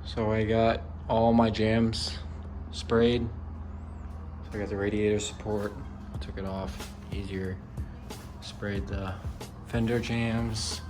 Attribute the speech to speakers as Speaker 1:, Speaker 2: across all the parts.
Speaker 1: So I got all my jams sprayed. So I got the radiator support, took it off, easier. Sprayed the fender jams,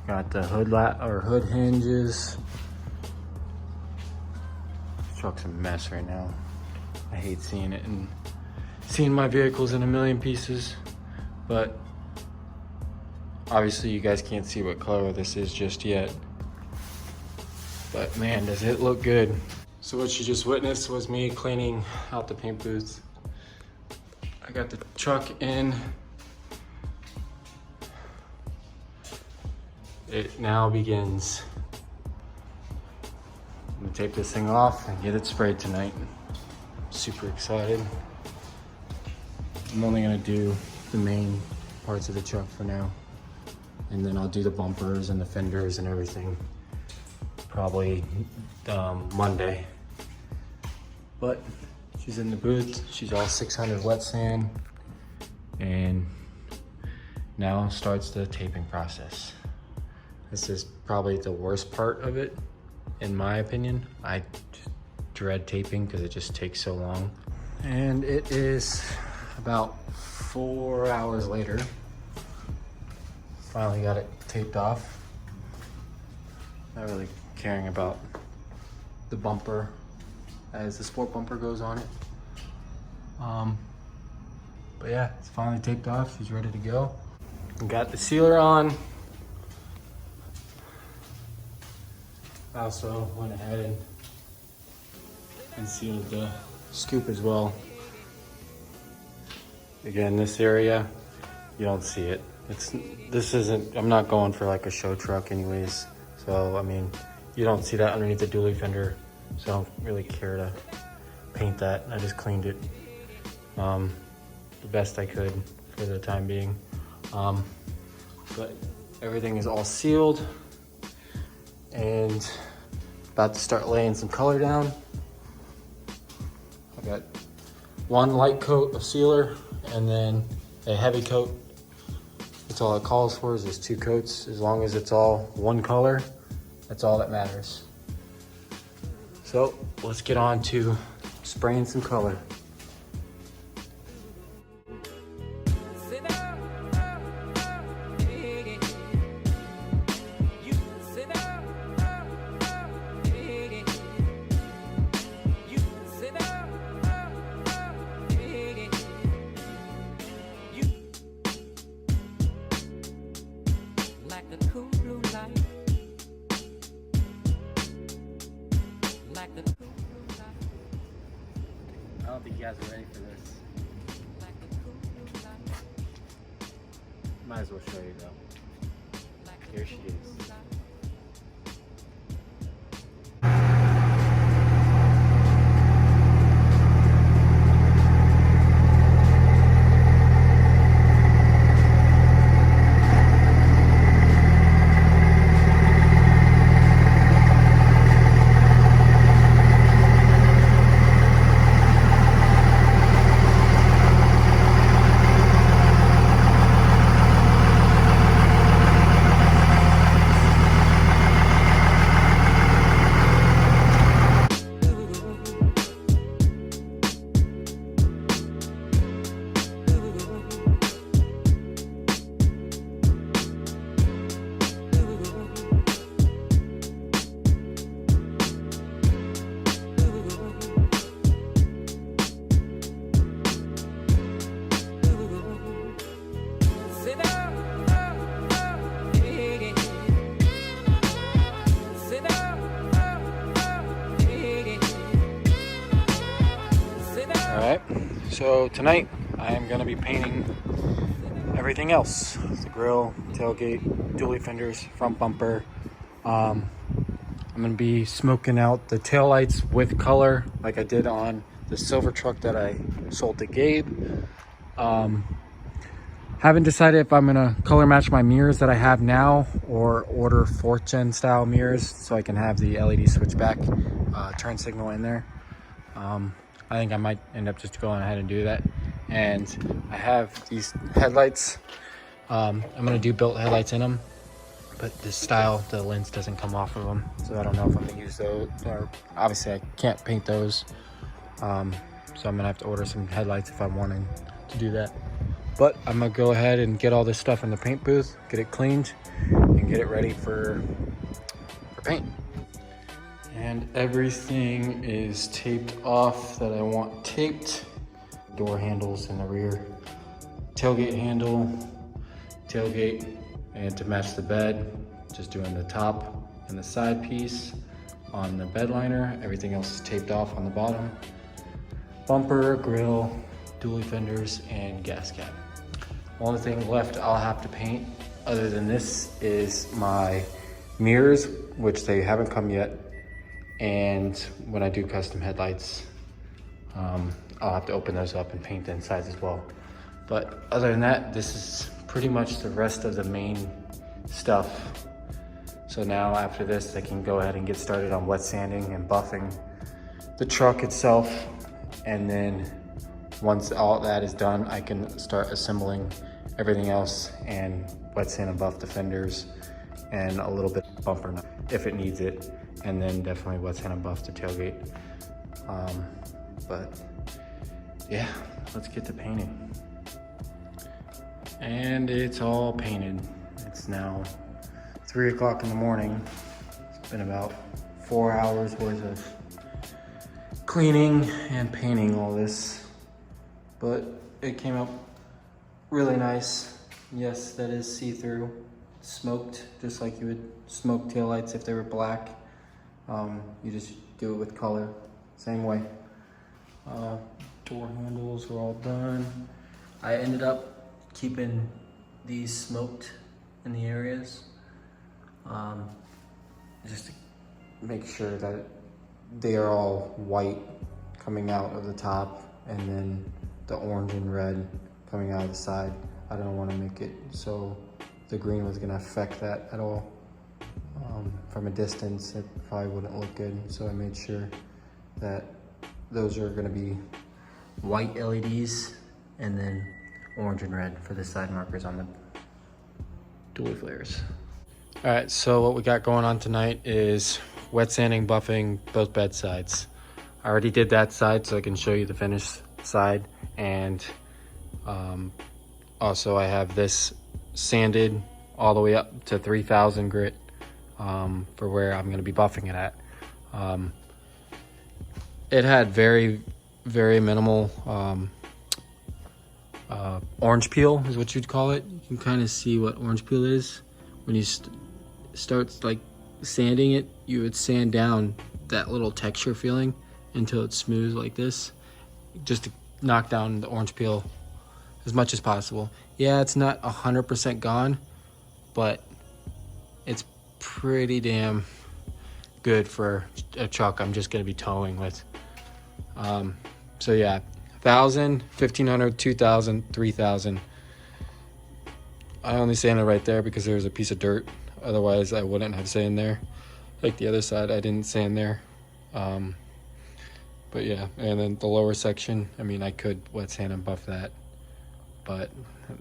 Speaker 1: got the hood hinges. This truck's a mess right now. I hate seeing it and seeing my vehicles in a million pieces, but obviously you guys can't see what color this is just yet. But man, does it look good. So what you just witnessed was me cleaning out the paint booth. I got the truck in. It now begins. I'm gonna tape this thing off and get it sprayed tonight. Super excited. I'm only gonna do the main parts of the truck for now. And then I'll do the bumpers and the fenders and everything probably Monday. But she's in the booth. She's all 600 wet sand. And now starts the taping process. This is probably the worst part of it, in my opinion. I dread taping because it just takes so long. And it is about 4 hours later. Finally got it taped off. Not really caring about the bumper as the sport bumper goes on it. But yeah, it's finally taped off. She's ready to go. Got the sealer on. I also went ahead and sealed the scoop as well. Again, this area, you don't see it. I'm not going for like a show truck anyways. So, I mean, you don't see that underneath the dually fender. So I don't really care to paint that. I just cleaned it the best I could for the time being. But everything is all sealed and about to start laying some color down. I got one light coat of sealer and then a heavy coat. That's all it calls for, is just 2 coats. As long as it's all one color, that's all that matters. So let's get on to spraying some color. I don't think you guys are ready for this. Might as well show you though. Here she is. Alright, so tonight I am going to be painting everything else. The grill, tailgate, dually fenders, front bumper. I'm going to be smoking out the taillights with color like I did on the silver truck that I sold to Gabe. Haven't decided if I'm going to color match my mirrors that I have now or order 4th gen style mirrors so I can have the LED switchback turn signal in there. I think I might end up just going ahead and do that. And I have these headlights. I'm gonna do built headlights in them. but this style, the lens doesn't come off of them. So I don't know if I'm gonna use those, or obviously I can't paint those. So I'm gonna have to order some headlights if I'm wanting to do that. But I'm gonna go ahead and get all this stuff in the paint booth, get it cleaned, and get it ready for paint. And everything is taped off that I want taped. Door handles in the rear, tailgate handle, tailgate, and to match the bed, just doing the top and the side piece on the bed liner. Everything else is taped off on the bottom. Bumper, grill, dually fenders, and gas cap. Only thing left I'll have to paint other than this is my mirrors, which they haven't come yet. And when I do custom headlights, I'll have to open those up and paint the insides as well. But other than that, this is pretty much the rest of the main stuff. So now after this, I can go ahead and get started on wet sanding and buffing the truck itself. And then once all that is done, I can start assembling everything else and wet sand and buff the fenders and a little bit of bumper if it needs it. And then definitely wet sand and buff the tailgate. But yeah, let's get to painting. And it's all painted. It's now 3 o'clock in the morning. It's been about 4 hours worth of cleaning and painting all this, but it came out really nice. Yes, that is see-through, smoked, just like you would smoke taillights if they were black. You just do it with color, same way. Door handles are all done. I ended up keeping these smoked in the areas, just to make sure that they are all white coming out of the top and then the orange and red coming out of the side. I don't want to make it so the green was going to affect that at all. From a distance, it probably wouldn't look good. So I made sure that those are going to be white LEDs and then orange and red for the side markers on the dually flares. All right, so what we got going on tonight is wet sanding, buffing both bed sides. I already did that side so I can show you the finished side. And also I have this sanded all the way up to 3000 grit for where I'm gonna be buffing it at. It had very, very minimal orange peel is what you'd call it. You can kind of see what orange peel is. When you start like sanding it, you would sand down that little texture feeling until it's smooth like this, just to knock down the orange peel as much as possible. Yeah, it's not 100% gone, but it's pretty damn good for a truck I'm just gonna be towing with. So yeah, 1000, 1500, 2000, 3000. I only sanded right there because there was a piece of dirt. Otherwise, I wouldn't have sand there. Like the other side, I didn't sand there. But yeah, and then the lower section, I mean, I could wet sand and buff that, but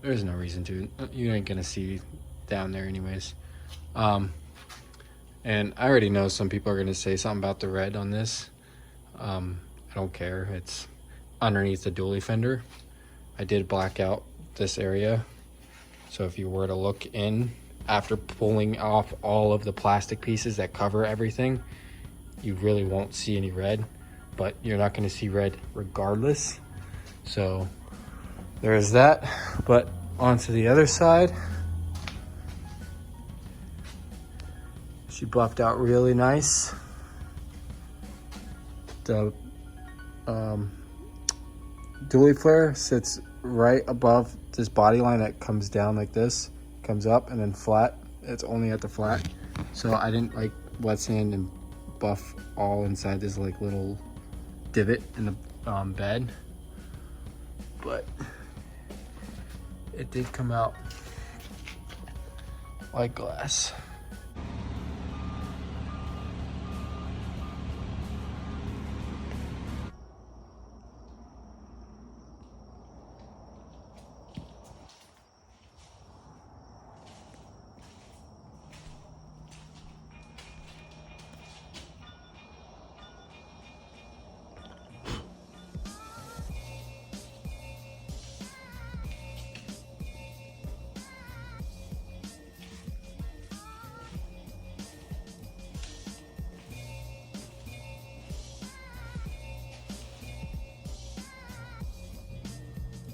Speaker 1: there's no reason to. You ain't gonna see down there anyways. And I already know some people are gonna say something about the red on this. I don't care. It's underneath the dually fender. I did black out this area. So if you were to look in after pulling off all of the plastic pieces that cover everything, you really won't see any red, but you're not going to see red regardless. So there's that. But onto the other side, she buffed out really nice. The dually flare sits right above this body line that comes down like this, comes up and then flat. It's only at the flat. So I didn't like wet sand and buff all inside this like little divot in the bed, but it did come out like glass.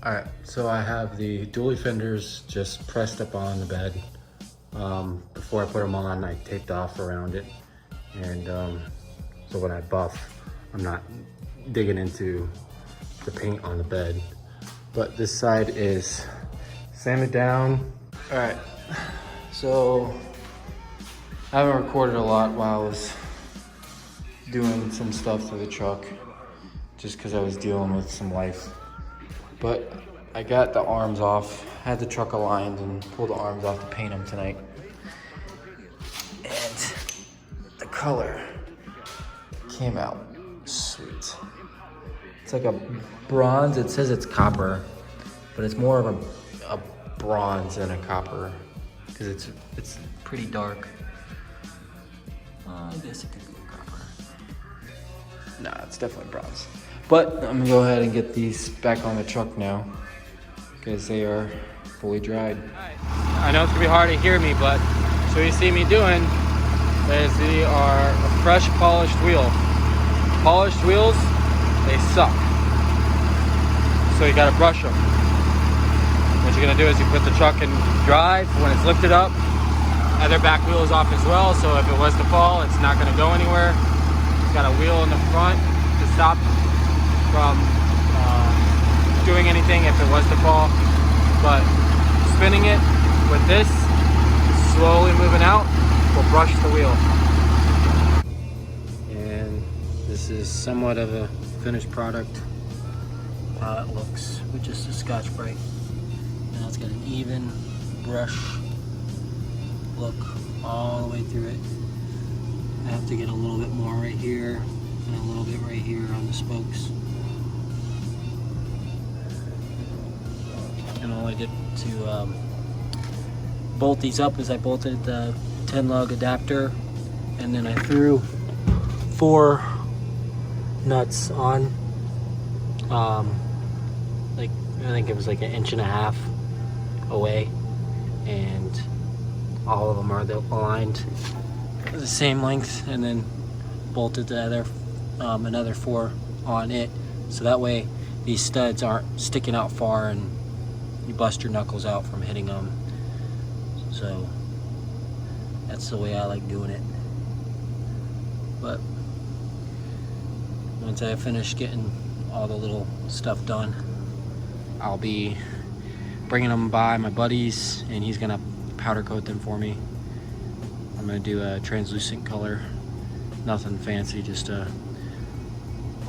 Speaker 1: All right, so I have the dually fenders just pressed up on the bed. Before I put them on, I taped off around it. And so when I buff, I'm not digging into the paint on the bed. But this side is sanded down. All right, so I haven't recorded a lot while I was doing some stuff to the truck, just because I was dealing with some life. But I got the arms off, had the truck aligned, and pulled the arms off to paint them tonight. And the color came out sweet. It's like a bronze. It says it's copper, but it's more of a bronze than a copper because it's pretty dark. I guess it could be a copper. Nah, it's definitely bronze. But I'm gonna go ahead and get these back on the truck now because they are fully dried. I know it's gonna be hard to hear me, but so you see me doing is they are a fresh polished wheel. Polished wheels, they suck. So you gotta brush them. What you're gonna do is you put the truck in drive. When it's lifted up, other back wheel is off as well. So if it was to fall, it's not gonna go anywhere. It's got a wheel in the front to stop from doing anything if it was to fall, but spinning it with this, slowly moving out, will brush the wheel. And this is somewhat of a finished product. How it looks with just a Scotch-Brite. Now it's got an even brush look all the way through it. I have to get a little bit more right here and a little bit right here on the spokes. And all I did to bolt these up is I bolted the 10-lug adapter, and then I threw 4 nuts on. Like I think it was like 1.5 inches away, and all of them are aligned the same length, and then bolted the other another 4 on it, so that way these studs aren't sticking out far and you bust your knuckles out from hitting them. So that's the way I like doing it. But once I finish getting all the little stuff done, I'll be bringing them by my buddy's, and he's gonna powder coat them for me. I'm gonna do a translucent color, nothing fancy, just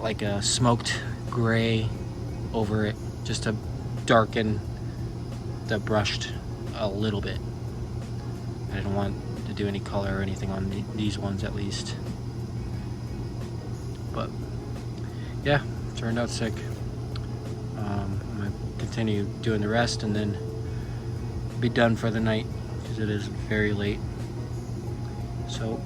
Speaker 1: like a smoked gray over it, just to darken the brushed a little bit. I didn't want to do any color or anything on these ones, at least. But yeah, turned out sick. I'm gonna continue doing the rest and then be done for the night because it is very late. So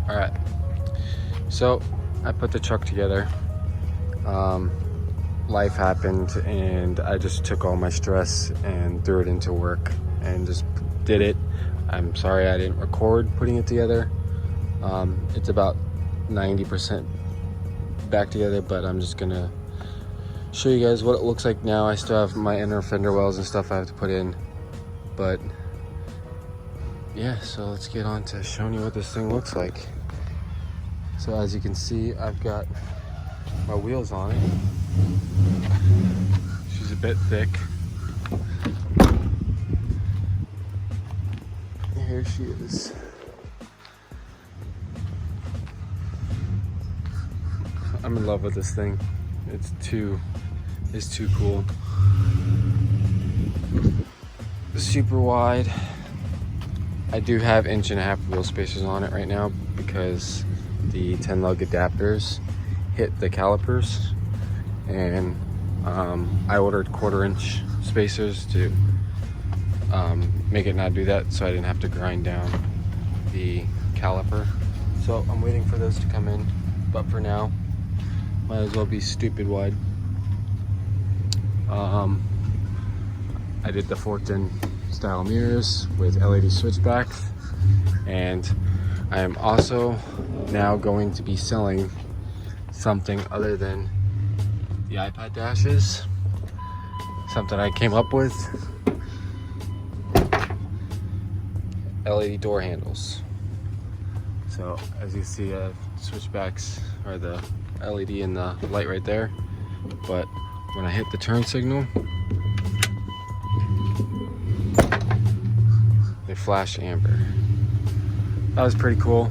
Speaker 1: all right, so I put the truck together. Life happened and I just took all my stress and threw it into work and just did it. I'm sorry I didn't record putting it together. It's about 90% back together, but I'm just gonna show you guys what it looks like now. I still have my inner fender wells and stuff I have to put in, but yeah, so let's get on to showing you what this thing looks like. So as you can see, I've got my wheels on it. She's a bit thick. Here she is. I'm in love with this thing. It's too cool. Super wide. I do have 1.5 inch wheel spacers on it right now because the 10-lug adapters, hit the calipers, and I ordered 1/4-inch spacers to make it not do that, so I didn't have to grind down the caliper. So I'm waiting for those to come in, but for now, might as well be stupid wide. I did the Fulton style mirrors with LED switchbacks, and I am also now going to be selling something other than the iPad dashes, something I came up with. LED door handles. So as you see, switchbacks are the LED and the light right there, but when I hit the turn signal, they flash amber. That was pretty cool.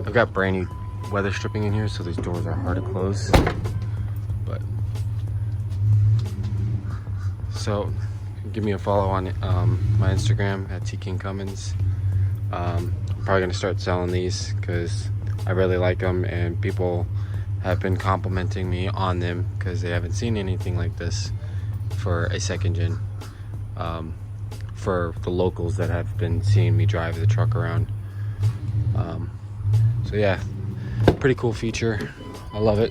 Speaker 1: I've got brand new weather stripping in here, so these doors are hard to close. But so give me a follow on my Instagram at tkingcummins. I'm probably gonna start selling these because I really like them, and people have been complimenting me on them because they haven't seen anything like this for a second gen. For the locals that have been seeing me drive the truck around. So yeah, pretty cool feature. I love it.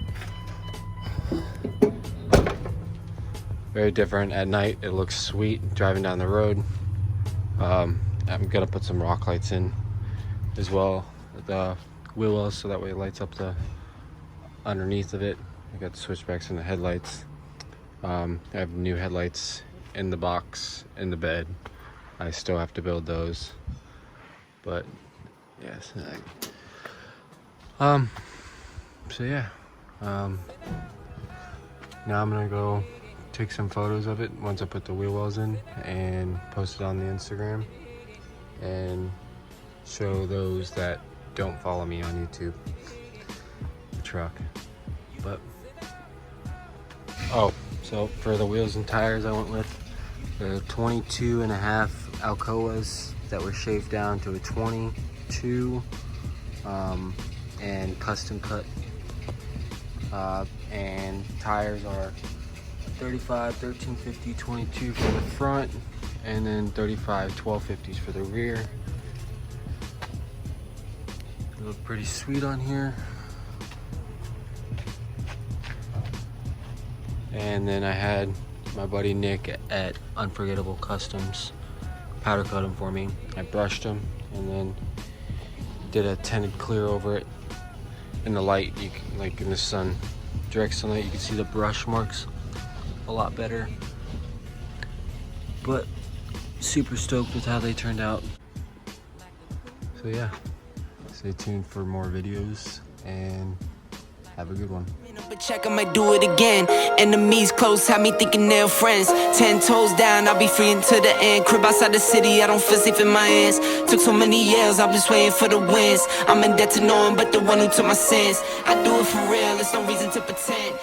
Speaker 1: Very different at night. It looks sweet driving down the road. I'm gonna put some rock lights in as well, the wheel wells, so that way it lights up the underneath of it. I got the switchbacks and the headlights. I have new headlights in the box in the bed. I still have to build those, but yes. So yeah. Now I'm gonna go take some photos of it once I put the wheel wells in and post it on the Instagram and show those that don't follow me on YouTube the truck. But so for the wheels and tires, I went with the 22.5 Alcoas that were shaved down to a 22 and custom cut, and tires are 35 1350 22 for the front, and then 35 1250s for the rear. They look pretty sweet on here. And then I had my buddy Nick at Unforgettable Customs powder coat them for me. I brushed them and then did a tinted clear over it. In the light, you can, like in the sun, direct sunlight, you can see the brush marks a lot better. But super stoked with how they turned out. So yeah, stay tuned for more videos and have a good one.
Speaker 2: But check, I might do it again. Enemies close, have me thinking they're friends. 10 toes down, I'll be free until the end. Crib outside the city, I don't feel safe in my hands. Took so many years, I'm just waiting for the wins. I'm in debt to no one but the one who took my sins. I do it for real, there's no reason to pretend.